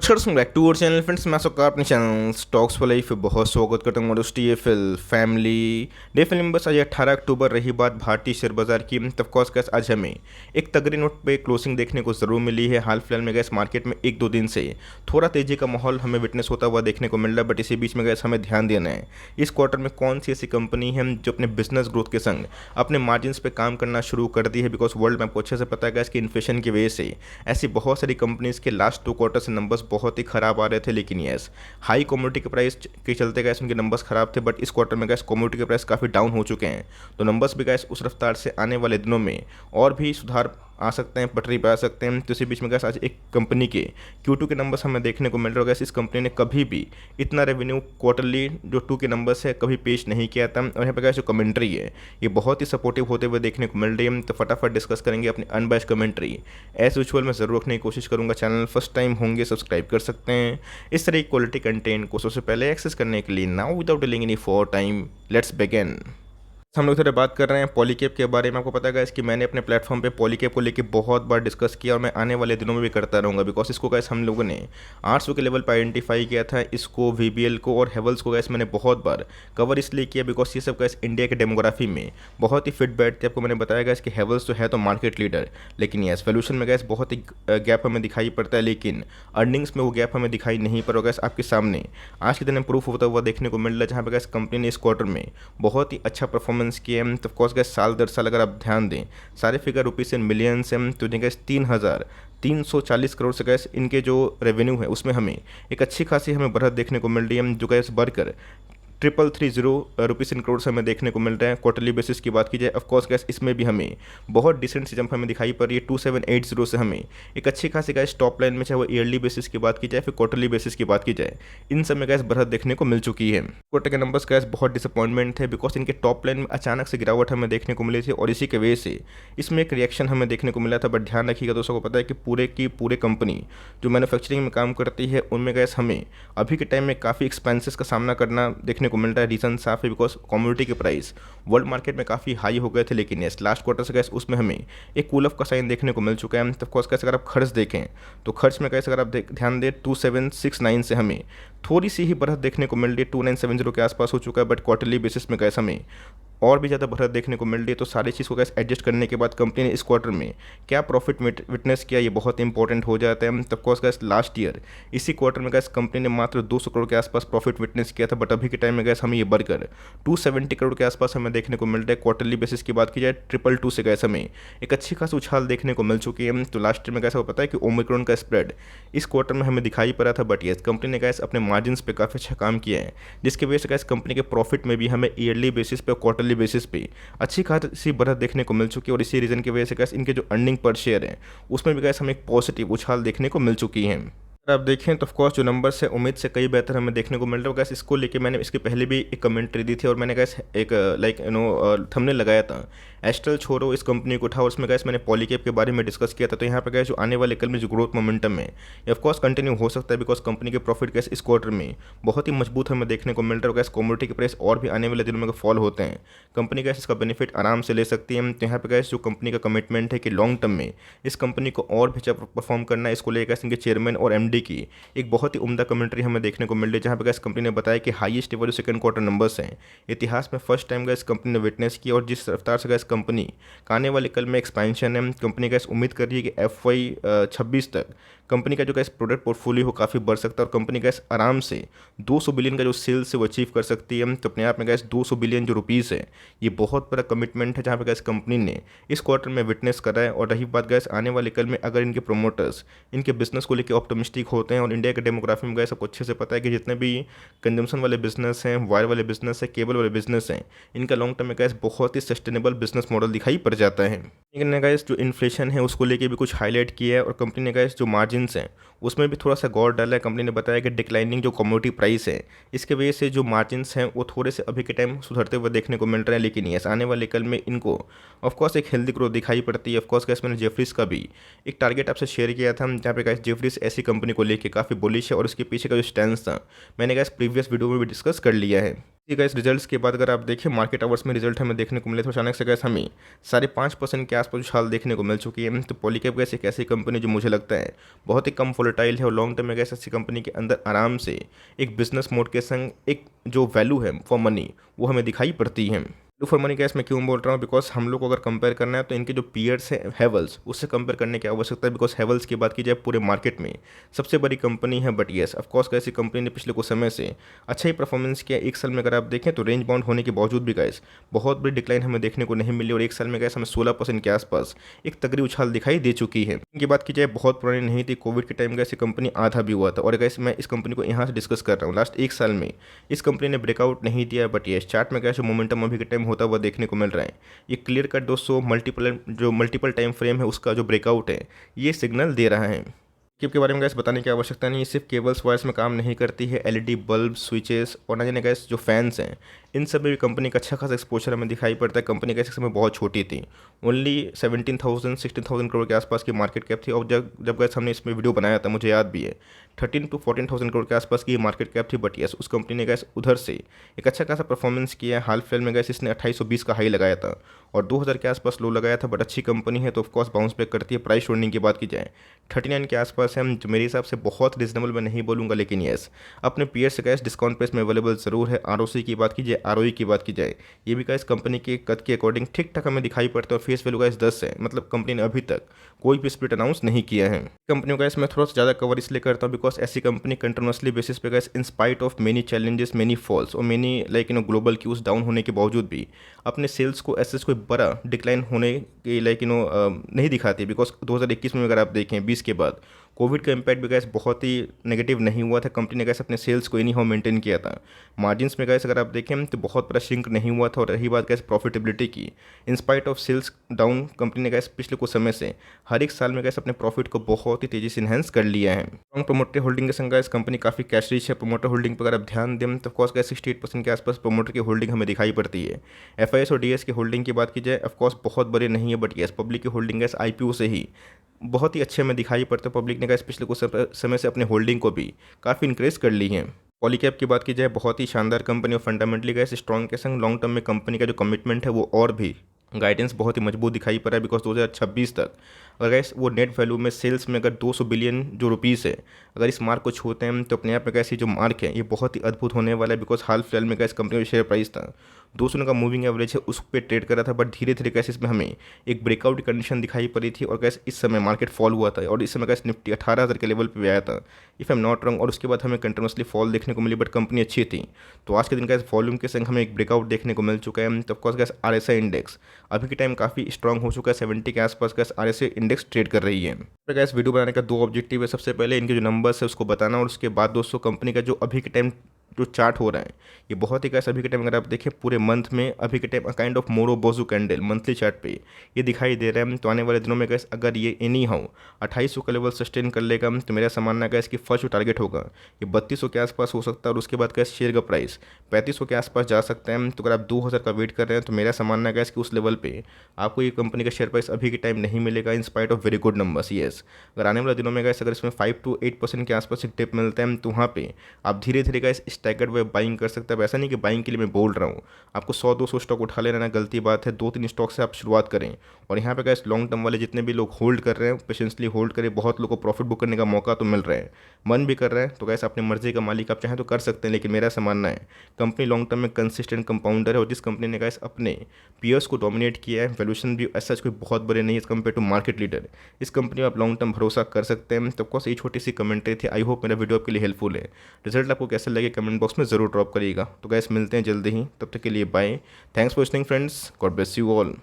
नमस्कार back to our channel friends. मैं आपका अपने चैनल स्टॉक्स वाले फिर बहुत स्वागत करता हूँ TFL फैमिली डे फिल्म। बस आज 18 अक्टूबर रही बात भारतीय शेयर बाजार की, तब कॉस कैस आज हमें एक तगड़ी नोट पे क्लोजिंग देखने को ज़रूर मिली है। हाल फिलहाल में गैस मार्केट में एक दो दिन से थोड़ा तेज़ी का माहौल हमें विटनेस होता हुआ देखने को मिल रहा है, बट इसी बीच में गैस हमें ध्यान देना है इस क्वार्टर में कौन सी ऐसी कंपनी है जो अपने बिजनेस ग्रोथ के संग अपने मार्जिन पे काम करना शुरू कर दी है। बिकॉज वर्ल्ड में आपको अच्छे से पता है गैस कि इन्फ्लेशन की वजह से ऐसी बहुत सारी कंपनीज के लास्ट 2 क्वार्टर से नंबर्स बहुत ही खराब आ रहे थे, लेकिन यस हाई कमोडिटी के प्राइस के चलते गैस उनके नंबर्स खराब थे। बट इस क्वार्टर में गैस कमोडिटी के प्राइस काफ़ी डाउन हो चुके हैं, तो नंबर्स भी गैस उस रफ्तार से आने वाले दिनों में और भी सुधार आ सकते हैं, पटरी पे आ सकते हैं। तो इसी बीच में गैस आज एक कंपनी के Q2 के नंबर्स हमें देखने को मिल रहे हो। गैस इस कंपनी ने कभी भी इतना रेवेन्यू क्वार्टरली जो 2 के नंबर्स है कभी पेश नहीं किया था, और यहाँ पे गैस जो कमेंट्री है ये बहुत ही सपोर्टिव होते हुए देखने को मिल रही है। तो फटाफट डिस्कस करेंगे अपनी अनबैश कमेंट्री। एज यूजुअल मैं ज़रूर रखने की कोशिश करूँगा। चैनल फर्स्ट टाइम होंगे सब्सक्राइब कर सकते हैं इस तरह की क्वालिटी कंटेंट को सबसे पहले एक्सेस करने के लिए। Now without delaying any for time let's begin. हम लोग थोड़ा बात कर रहे हैं पॉलीकैब के बारे में। आपको पता है कि मैंने अपने प्लेटफॉर्म पे पॉलीकैब को लेके बहुत बार डिस्कस किया और मैं आने वाले दिनों में भी करता रहूँगा। बिकॉज इसको गैस हम लोगों ने 800 के लेवल पर आइडेंटिफाई किया था, इसको VBL को और हेवल्स को गैस मैंने बहुत बार कवर इसलिए किया बिकॉज ये सब गैस इंडिया के डेमोग्राफी में बहुत ही फिट बैठते। आपको मैंने बताया गया कि हेवल्स तो है तो मार्केट लीडर, लेकिन यस वैल्यूएशन में गैस बहुत ही गैप हमें दिखाई पड़ता है, लेकिन अर्निंग्स में वो गैप हमें दिखाई नहीं पड़ रहा। गैस आपके सामने आज के दिन प्रूफ होता हुआ देखने को मिल रहा है, जहाँ पर गैस कंपनी ने इस क्वार्टर में बहुत ही अच्छा परफॉर्मेंस किया है। तो ऑफकोर्स गैस साल दर साल अगर आप ध्यान दें सारे फिगर रुपीज़ इन मिलियंस हैं, तो गैस 3,340 करोड़ से गैस इनके जो रेवेन्यू है उसमें हमें एक अच्छी खासी हमें बढ़त देखने को मिल रही है, जो गैस बढ़कर 3,330 रुपीज़ इन करोड़ से हमें देखने को मिल रहा है। क्वार्टरली बेसिस की बात की जाए ऑफकोर्स गैस इसमें भी हमें बहुत डिसेंट सी जंप हमें दिखाई पड़ रही है। 2,780 से हमें एक अच्छी खासी गैस टॉप लाइन में, चाहे वो ईयरली बेसिस की बात की जाए फिर क्वार्टरली बेसिस की बात की जाए, इन सब में गैस बढ़त देखने को मिल चुकी है। क्वार्टर के नंबर्स गैस बहुत डिसअपॉइंटमेंट है बिकॉज इनके टॉप लाइन में अचानक से गिरावट हमें देखने को मिली थी, और इसी के वजह से इसमें एक रिएक्शन हमें देखने को मिला था। बट ध्यान रखिएगा दोस्तों, को पता है कि पूरे की पूरे कंपनी जो मैन्युफैक्चरिंग में काम करती है उनमें गैस हमें अभी के टाइम में काफ़ी एक्सपेंसेस का सामना करना देखने को मिल रहा है। रीजन साफ है बिकॉज कमोडिटी के प्राइस वर्ल्ड मार्केट में काफ़ी हाई हो गए थे, लेकिन यस लास्ट क्वार्टर से गैस उसमें हमें एक कूल ऑफ का साइन देखने को मिल चुका है। तो ऑफकोर्स कैसे अगर आप खर्च देखें तो खर्च में कैसे अगर आप ध्यान दें 2,769 से हमें थोड़ी सी ही बढ़त देखने को मिल रही है, 2,970 के आसपास हो चुका है। बट क्वार्टरली बेसिस में गैस हमें और भी ज़्यादा बढ़त देखने को मिल रही है। तो सारी चीज़ को गैस एडजस्ट करने के बाद कंपनी ने इस क्वार्टर में क्या प्रॉफिट विटनेस किया ये बहुत इंपॉर्टेंट हो जाता है। तो ऑफकोर्स गैस लास्ट ईयर इसी क्वार्टर में गैस कंपनी ने मात्र 200 करोड़ के आसपास प्रॉफिट विटनेस किया था, बट अभी के टाइम में गैस हमें ये बढ़कर 270 करोड़ के आसपास हमें देखने को मिल रहा है। क्वार्टरली बेसिस की बात की जाए 222 से गैस हमें एक अच्छी खासी उछाल देखने को मिल चुकी है। तो लास्ट ईयर में गैस आपको पता है कि ओमिक्रॉन का स्प्रेड इस क्वार्टर में हमें दिखाई पड़ा था, बट यस कंपनी ने गैस अपने मार्जिन पे काफ़ी अच्छा काम किया है, जिसकी वजह से गैस कंपनी के प्रॉफिट में भी हमें ईयरली बेसिस पे क्वार्टरली बेसिस पे अच्छी खासी बढ़त देखने को मिल चुकी है। और इसी रीज़न की वजह से गैस इनके जो अर्निंग पर शेयर है उसमें भी गैस हमें एक पॉजिटिव उछाल देखने को मिल चुकी है। अगर आप देखें तो ऑफकोर्स जो नंबर्स है उम्मीद से कई बेहतर हमें देखने को मिल रहा है। गैस इसको लेके मैंने इसके पहले भी एक कमेंट्री दी थी और मैंने गैस एक थंबनेल लगाया था, एस्ट्रल छोड़ो इस कंपनी को उठाओ। उसमें गैस मैंने पॉलीकैब के बारे में डिस्कस किया था। तो यहाँ पे गैस जो आने वाले कल में जो ग्रोथ मोमेंटम है ये ऑफकोर्स कंटिन्यू हो सकता है बिकॉज कंपनी के प्रॉफिट गैस इस क्वार्टर में बहुत ही मजबूत हमें देखने को मिल रहा है। गैस कमोडिटी के प्राइस और भी आने वाले दिनों में फॉल होते हैं, कंपनी गैस इसका बेनिफिट आराम से ले सकती है। तो यहाँ पे गैस जो कंपनी का कमिटमेंट है कि लॉन्ग टर्म में इस कंपनी को और भी अच्छा परफॉर्म करना है, इसको लेकर इनके चेयरमैन और MD की एक बहुत ही उम्दा कमेंट्री हमें देखने को मिल रही है, जहाँ पे गैस कंपनी ने बताया कि हाईएस्ट एवर जो सेकंड क्वार्टर नंबर्स हैं इतिहास में फर्स्ट टाइम गैस कंपनी ने विटनेस किया। और जिस रफ्तार से गैस कंपनी आने वाले कल में एक्सपेंशन है, कंपनी गैस उम्मीद कर रही है कि FY 26 तक कंपनी का जो गैस प्रोडक्ट पोर्टफोलियो हो काफ़ी बढ़ सकता है और कंपनी गैस आराम से 200 बिलियन का जो सेल्स है वो अचीव कर सकती है। तो अपने आप में गैस 200 बिलियन जो रुपीज़ है ये बहुत बड़ा कमिटमेंट है, जहाँ पे गैस कंपनी ने इस क्वार्टर में विटनेस करा है। और रही बात गैस आने वाले कल में अगर इनके प्रोमोटर्स इनके बिजनेस को लेकर ऑप्टिमिस्टिक होते हैं, और इंडिया के डेमोग्राफी में गैस आपको अच्छे से पता है कि जितने भी कंजम्पशन वाले बिजनेस हैं, वायर वाले बिजनेस है, केबल वाले बिजनेस हैं, इनका लॉन्ग टर्म में गैस बहुत ही सस्टेनेबल बिजनेस मॉडल दिखाई पड़ जाता है। लेकिन गैस जो इन्फ्लेशन है उसको लेके भी कुछ हाईलाइट किया है, और कंपनी ने गैस जो मार्जिन्स हैं उसमें भी थोड़ा सा गौर डाला है। कंपनी ने बताया कि डिक्लाइनिंग जो कमोडिटी प्राइस है इसके वजह से जो मार्जिन्स हैं वो थोड़े से अभी के टाइम सुधरते हुए देखने को मिल रहे हैं, लेकिन यस आने वाले कल में इनको ऑफकोर्स एक हेल्दी ग्रोथ दिखाई पड़ती है। ऑफकोर्स गैस मैंने जेफरीज का भी एक टारगेट आपसे शेयर किया था, जहाँ पे गैस जेफरीज ऐसी कंपनी को लेकर काफ़ी बुलिश है और उसके पीछे का जो स्टैंड था मैंने गैस प्रीवियस वीडियो में भी डिस्कस कर लिया है। गैस रिजल्ट्स के बाद अगर आप देखें मार्केट आवर्स में रिजल्ट हमें देखने को मिले तो अचानक से गैस हमें 5.5% के आसपास उछाल देखने को मिल चुकी है। तो पॉलीकैब गैस एक ऐसी कंपनी जो मुझे लगता है बहुत ही कम वोलेटाइल है और लॉन्ग टर्म में गैस ऐसी कंपनी के अंदर आराम से एक बिजनेस मोड के संग एक जो वैल्यू है फॉर मनी वो हमें दिखाई पड़ती है। वैल्यू फॉर मनी गैस मैं क्यों बोल रहा हूँ, बिकॉज हम लोग को अगर कंपेयर करना है तो इनके जो पीयर्स हैं हेवल्स उससे कंपेयर करने की आवश्यकता है। बिकॉज हेवल्स की बात की जाए पूरे मार्केट में सबसे बड़ी कंपनी है, बट येस ऑफकोर्स ऐसी कंपनी ने पिछले कुछ समय से अच्छा ही परफॉर्मेंस किया। एक साल में अगर आप देखें तो रेंज बाउंड होने के बावजूद भी गैस बहुत बड़ी डिक्लाइन हमें देखने को नहीं मिली और एक साल में गैस हमें 16% के आसपास एक तगड़ी उछाल दिखाई दे चुकी है। इनकी बात की जाए बहुत पुरानी नहीं थी, कोविड के टाइम गैस ये कंपनी आधा भी हुआ था और गैस मैं इस कंपनी को यहाँ से डिस्कस कर रहा हूँ। लास्ट एक साल में इस कंपनी ने ब्रेकआउट नहीं दिया, बट ये चार्ट में गैस मोमेंटम अभी के टाइम होता हुआ देखने को मिल रहा है। ये क्लियर कट दोस्तों मल्टीपल टाइम फ्रेम है उसका जो ब्रेकआउट है ये सिग्नल दे रहा है। किप के बारे में गैस बताने की आवश्यकता नहीं, सिर्फ केबल्स वायर्स में काम नहीं करती है, एलईडी बल्ब स्विचेस और ना जाने गैस जो फैंस हैं इन सब में भी कंपनी का अच्छा खासा एक्सपोजर हमें दिखाई पड़ता है। कंपनी गैस इस समय बहुत छोटी थी, ओनली 16,000 करोड़ के आसपास की मार्केट कैप थी और जब गैस हमने इसमें वीडियो बनाया था मुझे याद भी है 13 to 14,000 करोड़ के आसपास की मार्केट कैप थी। बट यस उस कंपनी ने गैस उधर से एक अच्छा खासा परफॉर्मेंस किया है। हाल फिलहाल में गैस इसने 2820 का हाई लगाया था और 2000 के आसपास लो लगाया था, बट अच्छी कंपनी है तो ऑफकोर्स बाउंस बैक करती है। प्राइस होल्डिंग की बात की जाए 39 के आसपास है, जो मेरे हिसाब से बहुत रिजनेबल मैं नहीं बोलूँगा, लेकिन यस अपने पीयर से गैस डिस्काउंट प्राइस में अवेलेबल ज़रूर है। आरओसी की बात की जाए आरओई की बात की जाए ये भी गैस कंपनी के कद के अकॉर्डिंग ठीक ठाक हमें दिखाई पड़ता है और फेस वैल्यू गैस 10 है, मतलब कंपनी ने अभी तक कोई भी स्प्लिट अनाउंस नहीं किया है। कंपनियों का इसमें थोड़ा सा ज़्यादा कवर इसलिए करता हूँ बिकॉज ऐसी कंपनी कंटिन्यूसली बेसिस पे गैस in spite of many challenges many falls और मेनी ग्लोबल क्यूज डाउन होने के बावजूद भी अपने सेल्स को ऐसे कोई बड़ा डिक्लाइन होने के नहीं दिखाती। बिकॉज 2021 में अगर आप देखें 20 के बाद कोविड का इम्पैक्ट भी गैस बहुत ही नेगेटिव नहीं हुआ था, कंपनी ने गैस अपने सेल्स को एनी हाउ मेंटेन किया था। मार्जिन्स में गैस अगर आप देखें तो बहुत बड़ा श्रिंक नहीं हुआ था और रही बात गैस प्रॉफिटेबिलिटी की, in spite of sales down company ने गैस पिछले कुछ समय से हर एक साल में गैस अपने प्रॉफिट को बहुत ही तेज़ी से इन्हेंस कर लिया है। स्ट्रॉन्ग प्रोमोटर होल्डिंग के संग गैस कंपनी काफ़ी कैश रिच है। प्रोमोटर होल्डिंग पर अगर आप ध्यान दें तो ऑफकोर्स गैस 68% के आसपास प्रोमोटर की होल्डिंग हमें दिखाई पड़ती है। एफआईएस और डीएस की होल्डिंग की बात की जाए ऑफकोर्स बहुत बड़े नहीं है, बट यस पब्लिक की होल्डिंग गैस आईपीओ से ही बहुत ही अच्छे में दिखाई पड़ते हैं। पब्लिक ने गैस पिछले कुछ समय से अपने होल्डिंग को भी काफ़ी इंक्रीज कर ली है। पॉलीकैब की बात की जाए बहुत ही शानदार कंपनी और फंडामेंटली गैस स्ट्रॉन्ग के संग लॉन्ग टर्म में कंपनी का जो कमिटमेंट है वो और भी गाइडेंस बहुत ही मजबूत दिखाई पड़ रहा है। बिकॉज 2026 तक अगर गैस वो नेट वैल्यू में सेल्स में अगर 200 बिलियन जो रुपीज़ है अगर इस मार्क को छूते हैं तो अपने आप में गैस ये जो मार्क है ये बहुत ही अद्भुत होने वाला है। बिकॉज हाल फिलहाल में गैस कंपनी का शेयर प्राइस था 200 का मूविंग एवरेज है उस पर ट्रेड कर रहा था, बट धीरे धीरे गैस इसमें हमें एक ब्रेकआउट की कंडीशन दिखाई पड़ी थी और गैस इस समय मार्केट फॉल हुआ था और इस समय गैस निफ्टी 18,000 के लेवल पे भी आया था if I am not wrong, और उसके बाद हमें कंटिन्यूसली फॉल देखने को मिली, बट कंपनी अच्छी थी। तो आज के दिन गैस वॉल्यूम के संग हमें एक ब्रेकआउट देखने को मिल चुका है। तो ऑफकोर्स गैस आरएसआई इंडेक्स अभी के टाइम काफ़ी स्ट्रॉन्ग हो चुका है, 70 के आसपास गैस आरएसआई इंडेक्स ट्रेड कर रही है। तो गैस वीडियो बनाने का 2 ऑब्जेक्टिव है, सबसे पहले इनके जो नंबर्स है उसको बताना और उसके बाद दोस्तों कंपनी का जो अभी के टाइम जो चार्ट हो रहा है ये बहुत ही गैस अभी के टाइम अगर आप देखें पूरे मंथ में अभी के टाइम काइंड ऑफ मोरो बोजू कैंडल मंथली चार्ट पे ये दिखाई दे रहा है। तो आने वाले दिनों में गैस अगर ये एनी हाउ 2800 का लेवल सस्टेन कर लेगा तो मेरा समझना गैस कि फर्स्ट जो टारगेट होगा ये 3200 के आसपास हो सकता है और उसके बाद गैस शेयर का प्राइस 3500 के आसपास जा सकता है। तो अगर आप 2000 का वेट कर रहे हैं तो मेरा समझना गैस कि उस लेवल पर आपको ये कंपनी का शेयर प्राइस अभी के टाइम नहीं मिलेगा इन spite of very good numbers. Yes अगर आने वाले दिनों में गैस अगर इसमें 5 to 8% के आसपास एक टिप मिलता है तो वहाँ पे आप धीरे धीरे गैस स्टैगर्ड वे बाइंग कर सकते हैं। ऐसा नहीं कि बाइंग के लिए मैं बोल रहा हूँ आपको 100-200 स्टॉक उठा लेना गलती बात है, 2-3 स्टॉक से आप शुरुआत करें और यहाँ पे गैस लॉन्ग टर्म वाले जितने भी लोग होल्ड कर रहे हैं पेशेंसली होल्ड करें। बहुत लोगों को प्रॉफिट बुक करने का मौका तो मिल रहा है, मन भी कर रहा है, तो गैस अपनी मर्जी का मालिक आप चाहें तो कर सकते हैं। लेकिन मेरा ऐसा मानना है कंपनी लॉन्ग टर्म में कंसिस्टेंट कंपाउंडर है और जिस कंपनी ने गैस अपने पीयर्स को डोमिनेट किया है, वैल्यूएशन भी ऐसा कोई बहुत बड़े नहीं है कंपेयर टू मार्केट लीडर, इस कंपनी में आप लॉन्ग टर्म भरोसा कर सकते हैं। तो ऑफकोर्स ये छोटी सी कमेंट्री थी, आई होप मेरा वीडियो आपके लिए हेल्पफुल है। रिजल्ट आपको कैसे लगे कमेंट बॉक्स में ज़रूर ड्रॉप करिएगा। तो गैस मिलते हैं जल्दी ही, तब तक के लिए bye. Thanks for listening friends, God bless you all.